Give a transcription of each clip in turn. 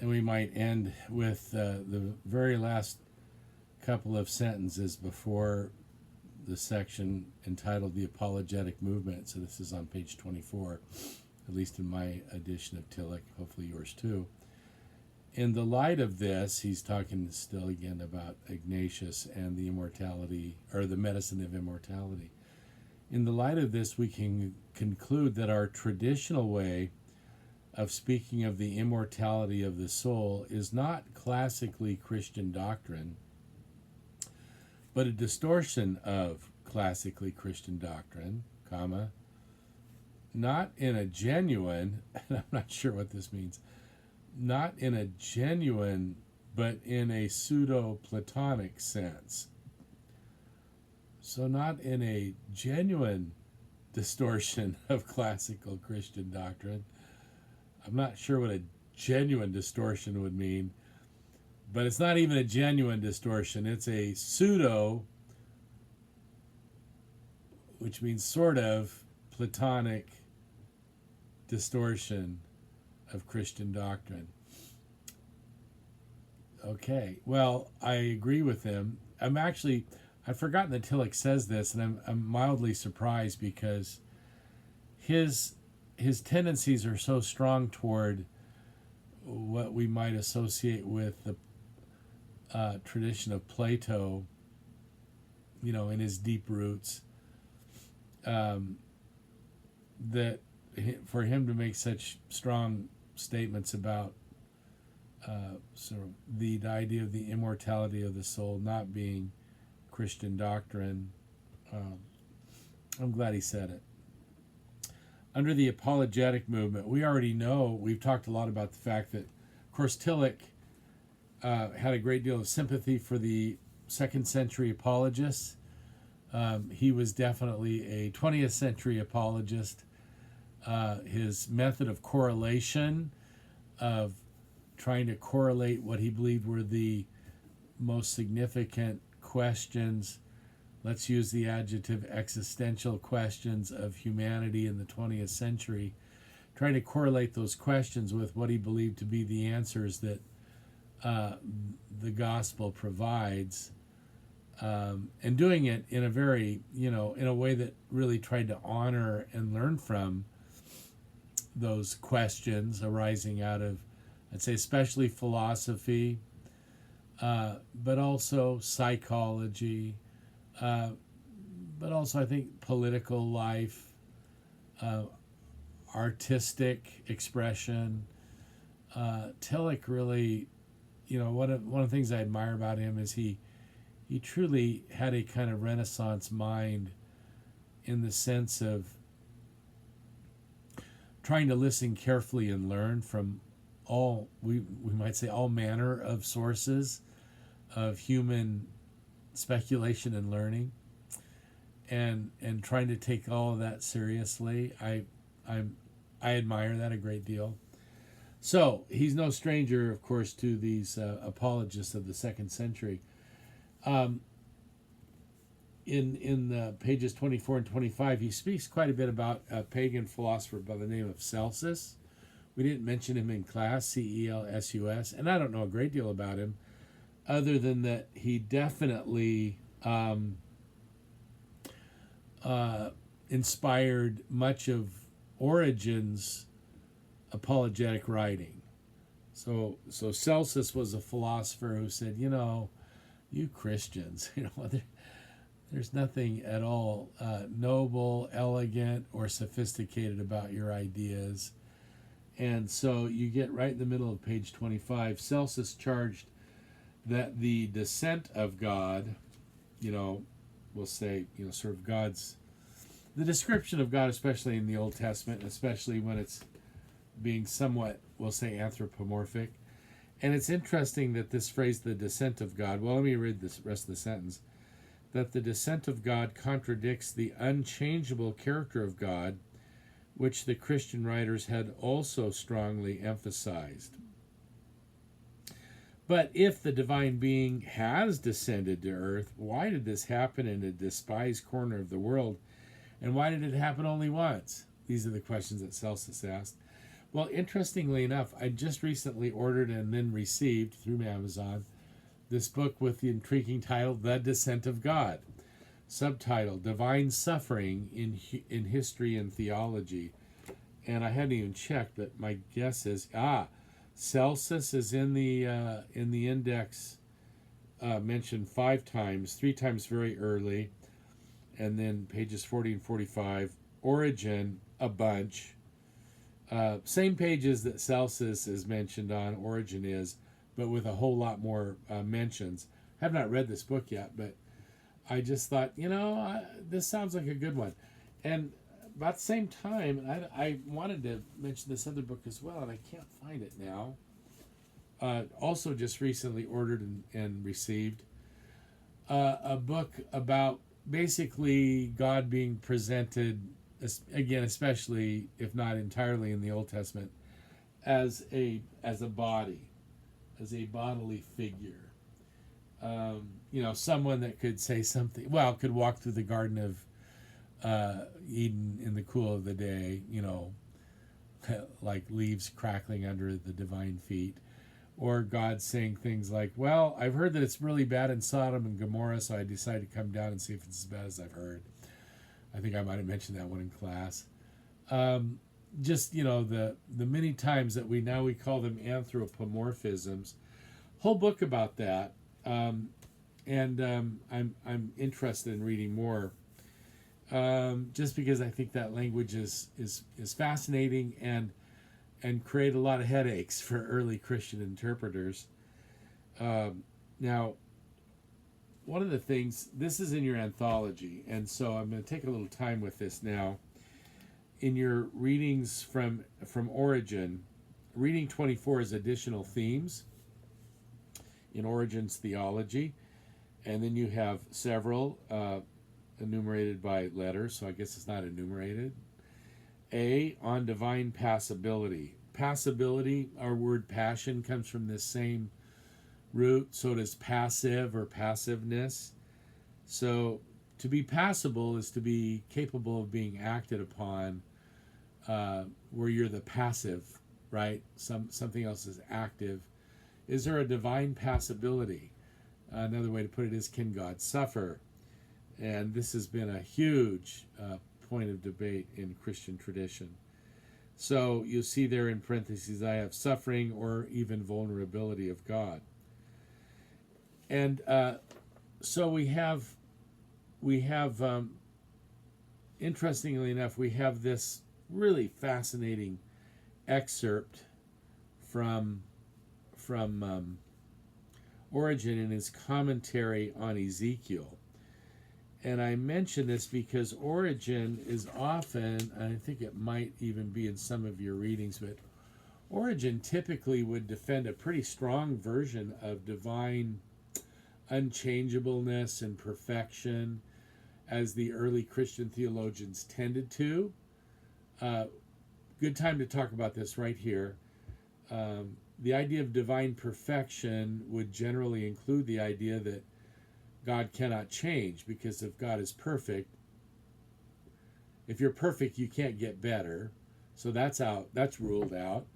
And we might end with the very last couple of sentences before the section entitled The Apologetic Movement. So this is on page 24, at least in my edition of Tillich, hopefully yours too. In the light of this, he's talking still again about Ignatius and the immortality, or the medicine of immortality. In the light of this, we can conclude that our traditional way of speaking of the immortality of the soul is not classically Christian doctrine, but a distortion of classically Christian doctrine, comma, not in a genuine, and I'm not sure what this means, not in a genuine, but in a pseudo-Platonic sense. So not in a genuine distortion of classical Christian doctrine. I'm not sure what a genuine distortion would mean, but it's not even a genuine distortion. It's a pseudo, which means sort of, Platonic distortion of Christian doctrine. Okay, well, I agree with him. I've forgotten that Tillich says this, and I'm mildly surprised because his tendencies are so strong toward what we might associate with the tradition of Plato, in his deep roots, that for him to make such strong statements about sort of the idea of the immortality of the soul not being Christian doctrine, I'm glad he said it. Under the apologetic movement, we already know, we've talked a lot about the fact that, of course, Tillich had a great deal of sympathy for the second century apologists. He was definitely a 20th century apologist. His method of correlation, of trying to correlate what he believed were the most significant questions, let's use the adjective existential questions of humanity in the 20th century, trying to correlate those questions with what he believed to be the answers that the gospel provides, and doing it in a very, in a way that really tried to honor and learn from those questions arising out of, I'd say, especially philosophy, but also psychology, but also I think political life, artistic expression. Tillich really, one of the things I admire about him is he truly had a kind of Renaissance mind, in the sense of trying to listen carefully and learn from all, we might say, all manner of sources of human speculation and learning, and trying to take all of that seriously. I admire that a great deal. So he's no stranger, of course, to these apologists of the second century. In pages 24 and 25, he speaks quite a bit about a pagan philosopher by the name of Celsus. We didn't mention him in class, Celsus, and I don't know a great deal about him, other than that he definitely inspired much of Origen's apologetic writing. So Celsus was a philosopher who said, you Christians, there's nothing at all noble, elegant, or sophisticated about your ideas. And so you get right in the middle of page 25. Celsus charged that the descent of God, we'll say, sort of the description of God, especially in the Old Testament, especially when it's being somewhat, we'll say, anthropomorphic. And it's interesting that this phrase, the descent of God, well, let me read this rest of the sentence, that the descent of God contradicts the unchangeable character of God, which the Christian writers had also strongly emphasized. But if the divine being has descended to earth, why did this happen in a despised corner of the world? And why did it happen only once? These are the questions that Celsus asked. Well, interestingly enough, I just recently ordered and then received through Amazon this book with the intriguing title, The Descent of God. Subtitle, Divine Suffering in History and Theology. And I hadn't even checked, but my guess is, Celsus is in the index, mentioned 5 times, 3 times very early, and then pages 40 and 45. Origin, a bunch. Same pages that Celsus is mentioned on, Origin is, but with a whole lot more mentions. I have not read this book yet, but I just thought, this sounds like a good one. And about the same time, I wanted to mention this other book as well, and I can't find it now. Also just recently ordered and received a book about basically God being presented, again, especially if not entirely in the Old Testament, as a body, as a bodily figure. Someone that could say something, could walk through the Garden of Eden in the cool of the day, like leaves crackling under the divine feet. Or God saying things like, well, I've heard that it's really bad in Sodom and Gomorrah, so I decided to come down and see if it's as bad as I've heard. I think I might have mentioned that one in class. The many times that we call them anthropomorphisms. Whole book about that. I'm interested in reading more, just because I think that language is fascinating and create a lot of headaches for early Christian interpreters. Now, one of the things, this is in your anthology, and so I'm going to take a little time with this now. In your readings from Origin, reading 24 is additional themes in Origin's theology, and then you have several enumerated by letters, so I guess it's not enumerated. A, on divine passibility. Passibility, our word passion, comes from this same root, so does passive or passiveness. So to be passible is to be capable of being acted upon, where you're the passive, right? Something else is active. Is there a divine passibility? Another way to put it is, can God suffer? And this has been a huge point of debate in Christian tradition. So you'll see there in parentheses, I have suffering or even vulnerability of God. And so we have interestingly enough, we have this really fascinating excerpt from Origen in his commentary on Ezekiel. And I mention this because Origen is often, and I think it might even be in some of your readings, but Origen typically would defend a pretty strong version of divine unchangeableness and perfection, as the early Christian theologians tended to. Good time to talk about this right here. The idea of divine perfection would generally include the idea that God cannot change, because if God is perfect, if you're perfect, you can't get better. So that's ruled out.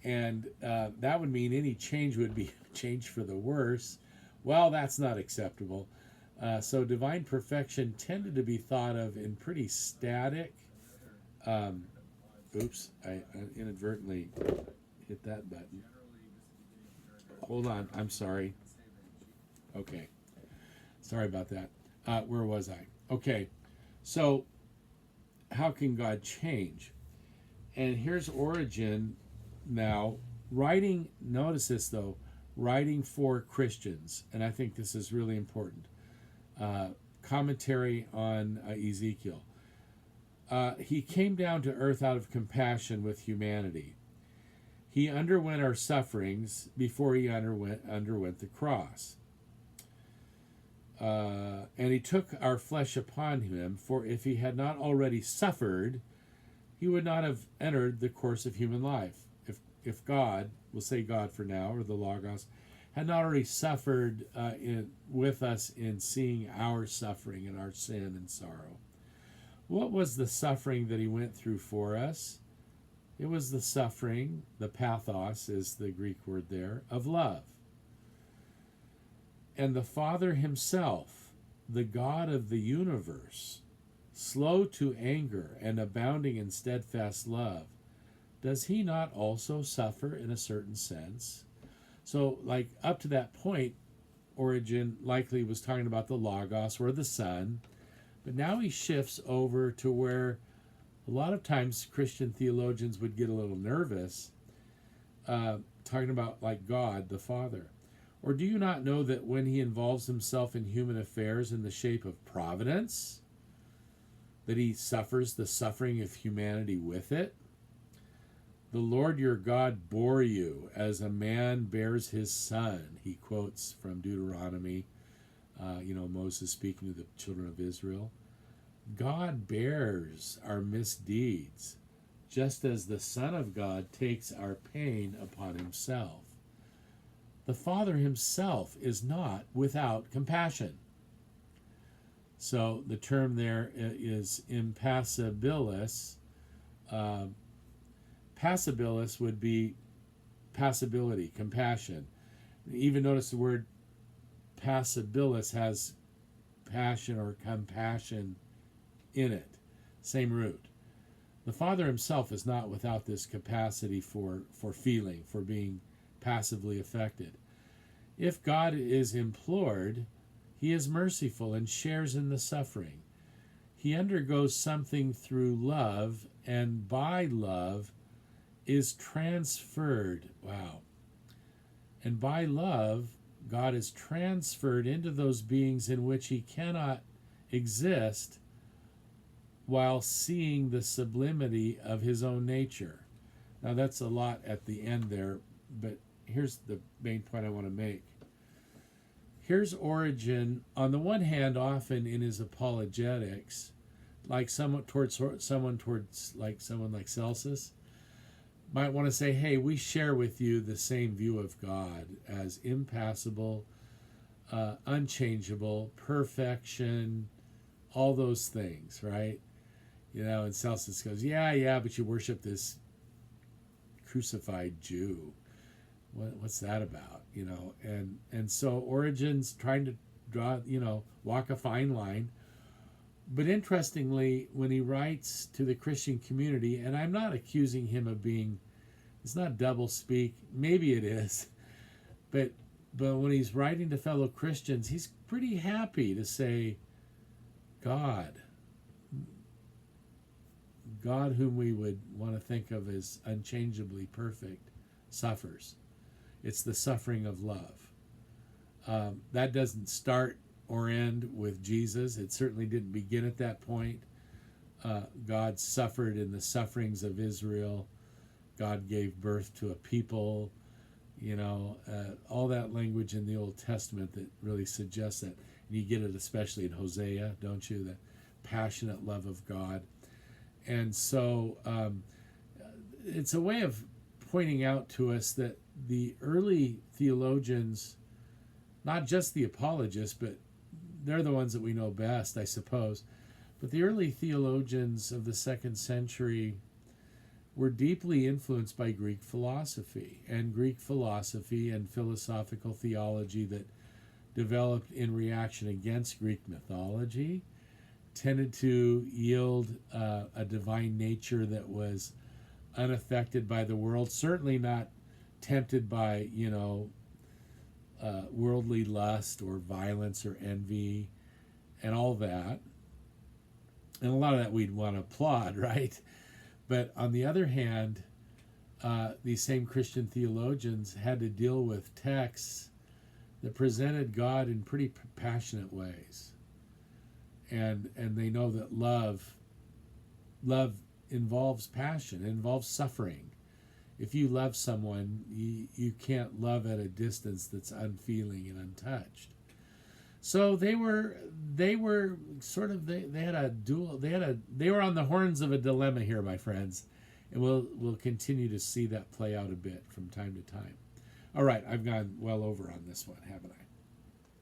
And that would mean any change would be change for the worse. Well, that's not acceptable. So divine perfection tended to be thought of in pretty static. Oops, I inadvertently hit that button. Hold on, I'm sorry. Okay. Sorry about that. Where was I? Okay, so how can God change? And here's Origen now writing, notice this though, writing for Christians, and I think this is really important. Commentary on Ezekiel. He came down to earth out of compassion with humanity. He underwent our sufferings before he underwent the cross. And he took our flesh upon him, for if he had not already suffered, he would not have entered the course of human life. If God, we'll say God for now, or the Logos, had not already suffered with us in seeing our suffering and our sin and sorrow. What was the suffering that he went through for us? It was the suffering, the pathos is the Greek word there, of love. And the Father himself, the God of the universe, slow to anger and abounding in steadfast love, does he not also suffer in a certain sense? So, like, up to that point, Origen likely was talking about the Logos or the Son, but now he shifts over to where a lot of times Christian theologians would get a little nervous, talking about like God the Father. Or do you not know that when he involves himself in human affairs in the shape of providence, that he suffers the suffering of humanity with it? The Lord your God bore you as a man bears his son. He quotes from Deuteronomy, Moses speaking to the children of Israel. God bears our misdeeds, just as the Son of God takes our pain upon himself. The Father himself is not without compassion. So the term there is impassibilis. Passibilis would be passibility, compassion. Even notice the word passibilis has passion or compassion in it. Same root. The Father himself is not without this capacity for feeling, for being passively affected. If God is implored, he is merciful and shares in the suffering. He undergoes something through love, and by love is transferred. Wow. And by love, God is transferred into those beings in which he cannot exist while seeing the sublimity of his own nature. Now that's a lot at the end there, but here's the main point I want to make. Here's Origen, on the one hand, often in his apologetics, like someone like Celsus, might want to say, hey, we share with you the same view of God as impassible, unchangeable, perfection, all those things, right? And Celsus goes, yeah, but you worship this crucified Jew. What's that about? And so Origen's trying to draw, walk a fine line. But interestingly, when he writes to the Christian community, and I'm not accusing him of being, it's not double speak, maybe it is, but when he's writing to fellow Christians, he's pretty happy to say, God whom we would want to think of as unchangeably perfect, suffers. It's the suffering of love. That doesn't start or end with Jesus. It certainly didn't begin at that point. God suffered in the sufferings of Israel. God gave birth to a people. All that language in the Old Testament that really suggests that. And you get it especially in Hosea, don't you? The passionate love of God. And so it's a way of pointing out to us that the early theologians, not just the apologists, but they're the ones that we know best, I suppose, but the early theologians of the second century were deeply influenced by Greek philosophy and philosophical theology that developed in reaction against Greek mythology, tended to yield a divine nature that was unaffected by the world, certainly not tempted by, worldly lust or violence or envy and all that. And a lot of that we'd want to applaud, right? But on the other hand, these same Christian theologians had to deal with texts that presented God in pretty passionate ways. And they know that love involves passion, it involves suffering. If you love someone, you can't love at a distance that's unfeeling and untouched. So they were sort of they were on the horns of a dilemma here, my friends, and we'll continue to see that play out a bit from time to time. All right, I've gone well over on this one, haven't I?